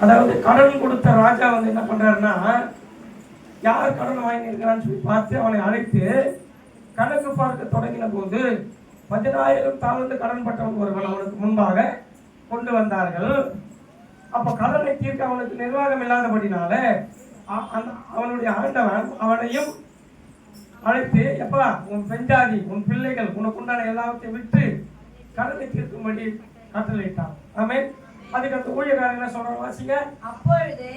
அதாவது கடன் கொடுத்த ராஜா வந்து என்ன பண்றாருன்னா, யார் கடன் வாங்கியிருக்கிறான்னு சொல்லி பார்த்து அவனை அழைத்து கணக்கு பார்க்க தொடங்கின போது 10,000 தாளந்து கடன் பட்டவன் ஒருவன் அவனுக்கு முன்பாக கொண்டு வந்தார்கள். அப்ப கடனை தீர்க்க அவனுக்கு நிர்வாகம் இல்லாதபடினால அவனுடைய ஆண்டவன் அவனையும் அழைத்து, எப்பா உன் பெஞ்சாதி உன் பிள்ளைகள் உனக்கு உண்டான எல்லாத்தையும் விட்டு கடனை தீர்க்கும்படி கட்டளையிட்டான். ஆமென். அதுக்கு அந்த ஊழியக்காரன் என்ன சொல்றான் வாசிங்க. அப்பொழுது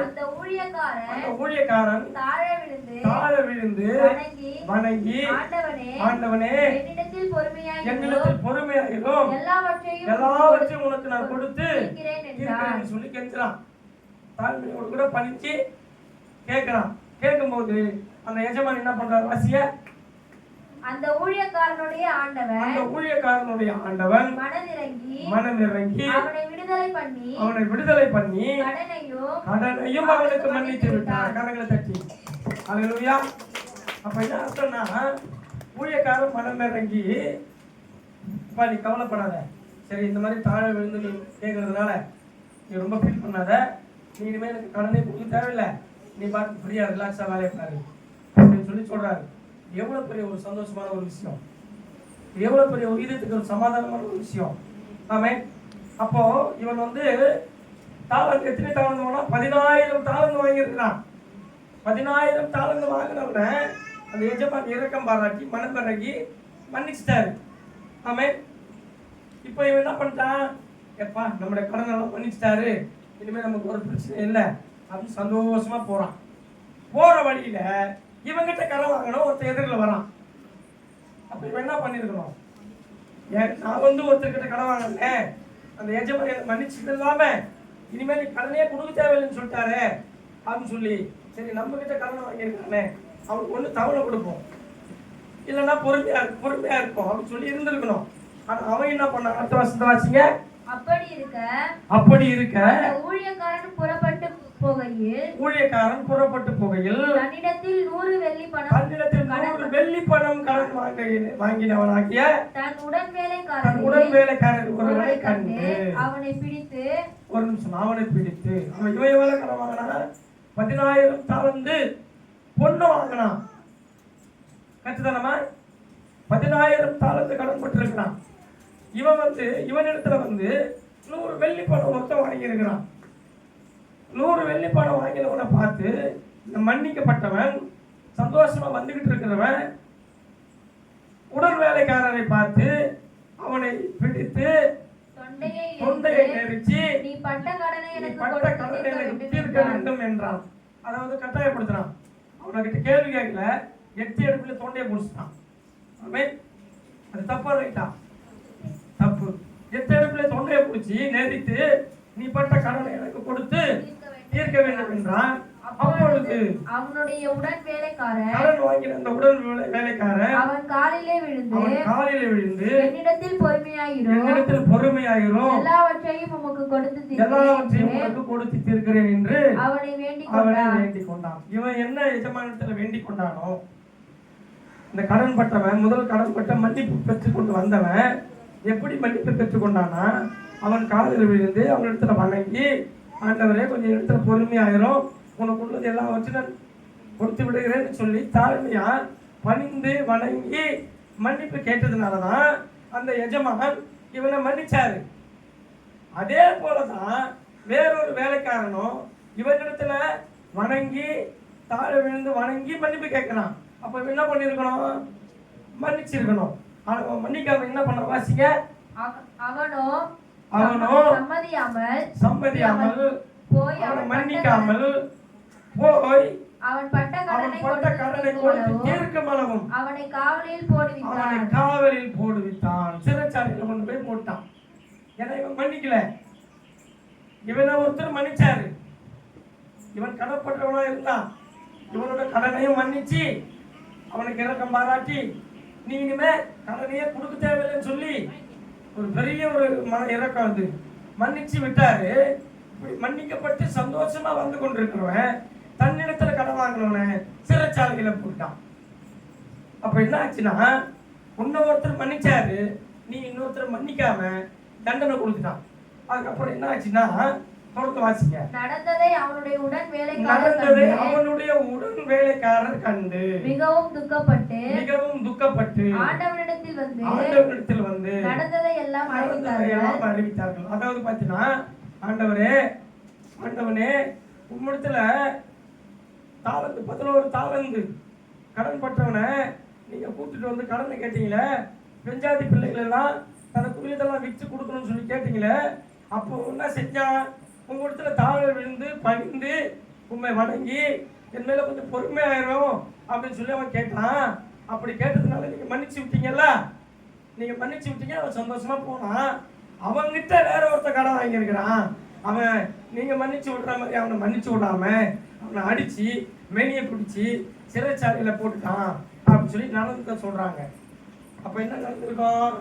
அந்த ஊழியக்காரன் தாழ விழுந்து வணங்கி, ஆண்டவனே என்னிடத்தில் பொறுமையாயிரும், எல்லாவற்றையும் உனக்கு நான் கொடுத்து இருக்கிறேன்னு சொல்லி கெஞ்சுறான். தாழ்மையோடு கூட பணிச்சு கேட்கிறான். கேட்கும்போது அந்த எஜமான் என்ன பண்றாரு வாசிய. அந்த ஊழியக்காரனுடைய ஆண்டவன் மனமிறங்கி அவனை விடுதலை பண்ணி கடனையும் அவனுக்கு மன்னித்து விட்டார். கரங்களை தட்டி அல்லேலூயா. அப்ப என்ன அர்த்தம்னா, ஊழியக்காரன் மனமிறங்கி, அப்பா நீ கவலைப்படாத, சரி இந்த மாதிரி தாழ விழுந்து நீ கேட்கறதுனால நீ ரொம்ப ஃபீல் பண்ணாத, நீ இனிமேல் எனக்கு கடனே கொடுக்க தேவையில்லை, நீ பார்த்து ஃப்ரீயா ரிலாக்ஸா வேலையை பாரு அப்படின்னு சொல்லி சொல்றாரு. எவ்வளவு பெரிய ஒரு சந்தோஷமான ஒரு விஷயம், எவ்வளவு பெரிய ஒரு இதயத்துக்கு ஒரு சமாதானமான ஒரு விஷயம். ஆமே. அப்போ இவன் வந்து தாளந்து எத்தனை தாளந்து வாங்கினா 10,000 தாளந்து வாங்கியிருக்கிறான். 10,000 தாளந்து வாங்கினவன அந்த எஜமான் இரக்கம் பாராட்டி மனமிறங்கி மன்னிச்சிட்டாரு. ஆமே. இப்போ இவன் என்ன பண்ணிட்டான், எப்பா நம்முடைய கடனெல்லாம் மன்னிச்சிட்டாரு, இனிமேல் நமக்கு ஒரு பிரச்சனை இல்லை அப்படின்னு சந்தோஷமா போறான். போற வழியில இவங்கிட்ட கடன் வாங்கணும் ஒருத்தர் எதிரில் வரான். அப்ப இவன் என்ன பண்ணிருக்கணும், நான் வந்து ஒருத்தர்கிட்ட கடன் வாங்கினேன், அந்த எஜமான் எனக்கு மன்னிச்சுட்டு இல்லாம இனிமேல் கடனே கொடுக்க தேவையில்லைன்னு சொல்லிட்டாரு அப்படின்னு சொல்லி, சரி நம்ம கிட்ட கடன் வாங்கியிருக்கானே அவனுக்கு ஒண்ணு தவணை கொடுப்போம், இல்லைன்னா பொறுமையா இருப்போம் அப்படின்னு சொல்லி இருந்திருக்கணும். ஆனா அவன் என்ன பண்ணான், அடுத்த வருஷத்தை வாசிங்க. அப்படி இருக்க ஊழியக்காரன் புறப்பட்டு போகையில் தன்னிடத்தில் 100 வெள்ளி பணம் கடன் வாங்கினவனாகிய தன் உடன் வேலைக்காரர் ஒருவனை கண்டு அவனை பிடித்து அவன் இவன் எவ்வளவு கடன் வாங்கினா, 10,000 தாளந்து பொண்ணு வாங்கினான். கட்டுதானமா 10,000 தாளந்து கடன் பட்டிருக்கிறான். இவனிடத்துல 100 வெள்ளி பணம் மொத்தம் வாங்கியிருக்கிறான். 100 வெள்ளி பணம் வாங்கினவனை பார்த்து இந்த மன்னிக்கப்பட்டவன் சந்தோஷமா வந்துகிட்டு இருக்கிறவன் உடல் வேலைக்காரரை பார்த்து அவனை பிடித்து தொண்டையை நெரிச்சு, நீ பட்ட கடனை எனக்கு தீர்க்க வேண்டும் என்றான். அதாவது கட்டாயப்படுத்துறான். அவன்கிட்ட கேள்வி கேட்கல, எட்டி எடுப்புல தொண்டையை முடிச்சுட்டான். அது தப்பா ரைட்டா? தப்பு. எத்தனை தொண்டையை பிடிச்சி நெரித்து, நீ பட்ட கடனை எனக்கு கொடுத்து தீர்க்க வேண்டும் என்றான். அப்பொழுது அவனுடைய உடன் வேலைக்காரன் கடன் வாங்கின அந்த உடன் வேலைக்காரன் அவன் காலிலே விழுந்து என்னிடத்தில் பொறுமையாயிரும், எல்லாவற்றையும் உனக்கு கொடுத்து தீர்க்கிறேன் என்று அவனை வேண்டிக் கொண்டான். இவன் என்ன எஜமானத்துல வேண்டிக் கொண்டானோ, இந்த கடன் பட்டவன் முதல் கடன் பட்ட மன்னிப்பு பெற்றுக் கொண்டு வந்தவன் எப்படி மன்னிப்பு பெற்றுக்கொண்டானா, அவன் காலில் விழுந்து அவனிடத்துல வணங்கி, ஆண்டவரே கொஞ்சம் இடத்துல பொறுமையாயிரும், உனக்கு உள்ளது எல்லாம் வச்சு நான் கொடுத்து விடுகிறேன்னு சொல்லி தாழ்மையா பணிந்து வணங்கி மன்னிப்பு கேட்டதுனாலதான் அந்த எஜமான் இவனை மன்னிச்சாரு. அதே போலதான் வேறொரு வேலைக்காரனும் இவனிடத்துல வணங்கி தாழ விழுந்து வணங்கி மன்னிப்பு கேட்கலாம். அப்ப என்ன பண்ணிருக்கணும், மன்னிச்சிருக்கணும். அவன் மன்னிக்காம என்ன பண்ண வாசிங்க. அவனோ சம்மதியாமல் மன்னிக்காமல் போய் அவன் பட்ட கடனை கொடுத்து தீர்க்கும் அளவும் அவனை காவலில் போடுவித்தான். சிறைச்சாலையில் கொண்டு போய் போட்டான். ஏன்னா இவன் மன்னிக்கல. இவனை ஒருத்தர் மன்னிச்சாரு. இவன் கடன்பட்டவனா இருந்தான். இவனோட கடனையும் மன்னிச்சு அவனுக்கு இறக்கம் பாராட்டி, நீ இனிமே கடனையே கொடுக்க தேவையில்லைன்னு சொல்லி ஒரு பெரிய ஒரு மன இறக்கம் வந்து மன்னிச்சு விட்டாரு. மன்னிக்கப்பட்டு சந்தோஷமா வந்து கொண்டிருக்கிறவன் தன்னிடத்துல கடன் வாங்கினவன சிறைச்சாலையில போட்டான். அப்ப என்ன ஆச்சுன்னா, ஒருத்தர் மன்னிச்சாரு, நீ இன்னொருத்தர் மன்னிக்காம தண்டனை கொடுத்துட்டான். அதுக்கப்புறம் என்ன ஆச்சுன்னா, தொடர்ந்து வாசிங்க. நடந்ததை அவனுடைய உடன் நடந்ததை அவனுடைய உடன் வேலைக்காரர் கண்டு மிகவும் துக்கப்பட்டு ஆண்டவரிடத்தில் வந்து நடந்ததை எல்லாம் அறிவித்தார்கள். அதாவது பாத்தீங்கன்னா, ஆண்டவனே உம்மிடத்துல தாளந்து 11 தாளந்து கடன் பட்டவனை நீங்க கூப்பிட்டுட்டு வந்து கடனை கேட்டீங்களே, பெஞ்சாதி பிள்ளைகள் எல்லாம் தனக்குரியதெல்லாம் விற்று கொடுக்கணும்னு சொல்லி கேட்டீங்களே, அப்போ என்ன செஞ்சான்? உங்க இடத்துல தாழ விழுந்து பணிந்து உண்மை வணங்கி என் மேல கொஞ்சம் பொறுமையாயிரும் அப்படின்னு சொல்லி அவன் கேட்டான். அப்படி கேட்டதுனால நீங்க மன்னிச்சு விட்டீங்கல்ல, அவன் சந்தோஷமா போனான். அவன்கிட்ட வேற ஒருத்த கடன் வாங்கியிருக்கிறான். அவன் நீங்க மன்னிச்சு விடுற மாதிரி அவனை மன்னிச்சு விடாம அவனை அடிச்சு மேனியை பிடிச்சி சிறைச்சாலையில போட்டுட்டான் அப்படின்னு சொல்லி நடந்த சொல்றாங்க. அப்ப என்ன நடந்திருக்கும்?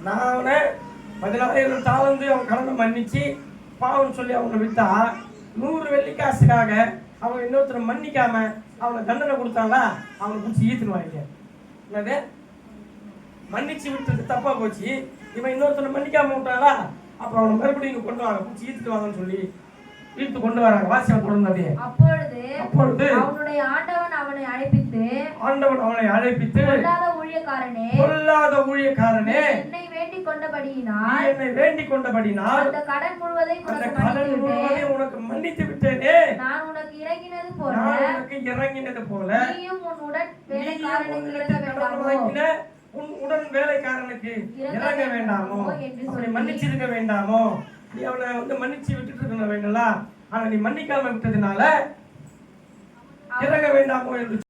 நான் அவனை 16,000 தாளந்து அவன் கடனை மன்னிச்சு பாவம் சொல்லி அவனை விட்டா 100 வெள்ளிக்காசுக்காக அவன் இன்னொருத்தரை மன்னிக்காம அவனை தண்டனை கொடுத்தாங்களா, அவனை பிடிச்சி ஈத்துன்னு வாங்க. என்னது மன்னிச்சு விட்டது தப்பா போச்சு, இவன் இன்னொருத்தரை மன்னிக்காம விட்டாங்களா, அப்புறம் அவனை மறுபடியும் இங்க கொண்டு வாங்க, பிடிச்சி ஈத்துட்டு வாங்கன்னு சொல்லி இழுத்து கொண்டு வராங்க. வாசியம் தொடர்ந்தது. அப்பொழுது அவனுடைய ஆண்டவன் அவனை அழைப்பித்து பொல்லாத ஊழியக்காரனே என்னை வேண்டிக் கொண்டபடியினால் அந்த கடன் முழுவதையும் உனக்கு மன்னித்து விட்டேனே, நான் உனக்கு இறங்கினது போல நீயும் உன் உடன் வேலைக்காரனுக்கு இறங்க வேண்டாமோ, அப்படி மன்னிச்சிருக்க வேண்டாமோ? நீ அவனை வந்து மன்னிச்சு விட்டுட்டு இருக்க வேண்டாம், ஆனா நீ மன்னிக்காம விட்டதுனால இறங்க வேண்டாமோ என்று